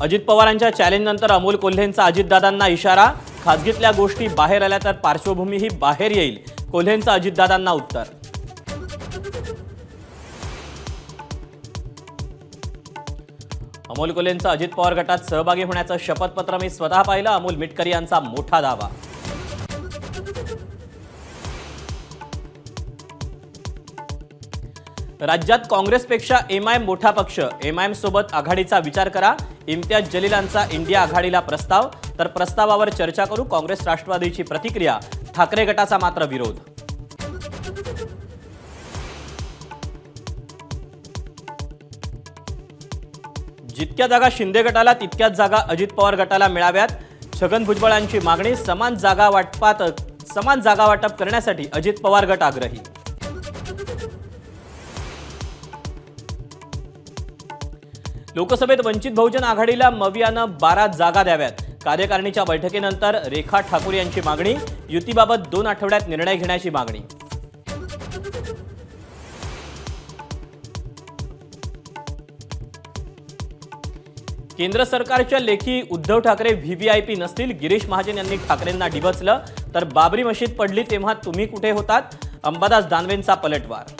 अजित पवारांच्या चॅलेंजनंतर अमोल कोल्हेंचा अजितदादांना इशारा, खासगीतल्या गोष्टी बाहेर आल्या तर पार्श्वभूमीही बाहेर येईल, कोल्हेंचा अजितदादांना उत्तर। अमोल कोल्हेंचा अजित पवार गटात सहभागी होण्याचं शपथपत्र मी स्वतः पाहिलं, अमोल मिटकरी यांचा मोठा दावा। राज्यात काँग्रेसपेक्षा एमआयएम मोठा पक्ष, एमआयएम सोबत आघाडीचा विचार करा, इम्तियाज जलीलांचा इंडिया आघाडीला प्रस्ताव, तर प्रस्तावावर चर्चा करू, काँग्रेस राष्ट्रवादीची प्रतिक्रिया, ठाकरे गटाचा मात्र विरोध। जितक्या जागा शिंदे गटाला तितक्याच जागा अजित पवार गटाला मिळाव्यात, छगन भुजबळांची मागणी, समान जागा वाटप करण्यासाठी अजित पवार गट आग्रही। लोकसभेत वंचित बहुजन आघाडीला मवियानं 12 जागा द्याव्यात, कार्यकारिणीच्या बैठकीनंतर रेखा ठाकूर यांची मागणी, युतीबाबत 2 आठवड्यात निर्णय घेण्याची मागणी। केंद्र सरकारच्या लेखी उद्धव ठाकरे व्हीव्हीआयपी नसतील, गिरीश महाजन यांनी ठाकरेंना डिवचलं, तर बाबरी मशीद पडली तेव्हा तुम्ही कुठे होतात, अंबादास दानवेंचा पलटवार।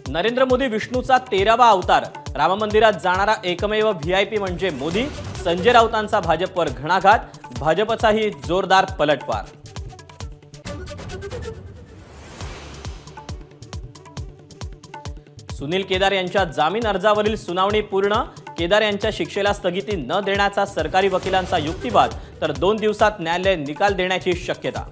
नरेंद्र मोदी विष्णूचा 13वा अवतार, राम मंदिरात जाणारा एकमेव व्हीआयपी म्हणजे मोदी, संजय राऊतांचा भाजपवर घणाघात, भाजपचाही जोरदार पलटवार। सुनील केदार यांच्या जामीन अर्जावरील सुनावणी पूर्ण, केदार यांच्या शिक्षेला स्थगिती न देण्याचा सरकारी वकिलांचा युक्तिवाद, तर 2 दिवसात न्यायालय निकाल देण्याची शक्यता।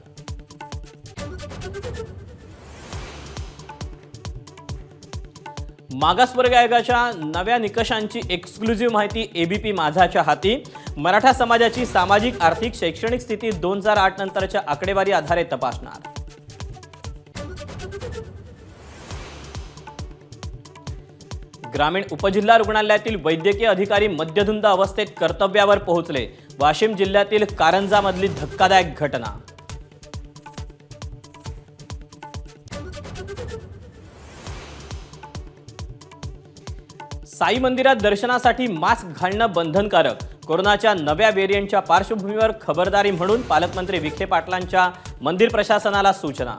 मागासवर्ग आयोगाच्या नव्या निकषांची एक्सक्लुझिव्ह माहिती एबीपी माझाच्या हाती, मराठा समाजाची सामाजिक आर्थिक शैक्षणिक स्थिती 2008 नंतरच्या आकडेवारी आधारे तपासणार। ग्रामीण उपजिल्हा रुग्णालयातील वैद्यकीय अधिकारी मद्यधुंद अवस्थेत कर्तव्यावर पोहोचले, वाशिम जिल्ह्यातील कारंजामधली धक्कादायक घटना। साई मंदिरात दर्शनासाठी मास्क घालणं बंधनकारक, कोरोनाच्या नव्या व्हेरियंटच्या पार्श्वभूमीवर खबरदारी म्हणून पालकमंत्री विखे पाटलांच्या मंदिर प्रशासनाला सूचना।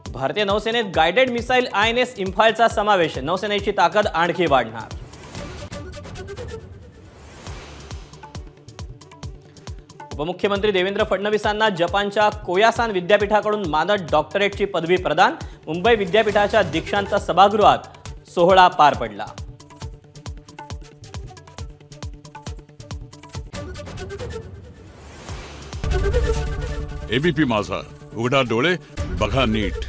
भारतीय नौसेनेत गाइडेड मिसाइल INS इम्फालचा समावेश, नौसेनेची ताकद आणखी वाढणार। उपमुख्यमंत्री देवेंद्र फडणवीसांना जपानच्या कोयासान विद्यापीठाकडून मानद डॉक्टरेटची पदवी प्रदान, मुंबई विद्यापीठाच्या दीक्षांत सभागृहात सोहळा पार पडला। एबीपी माझा, उघडा डोळे बघा नीट।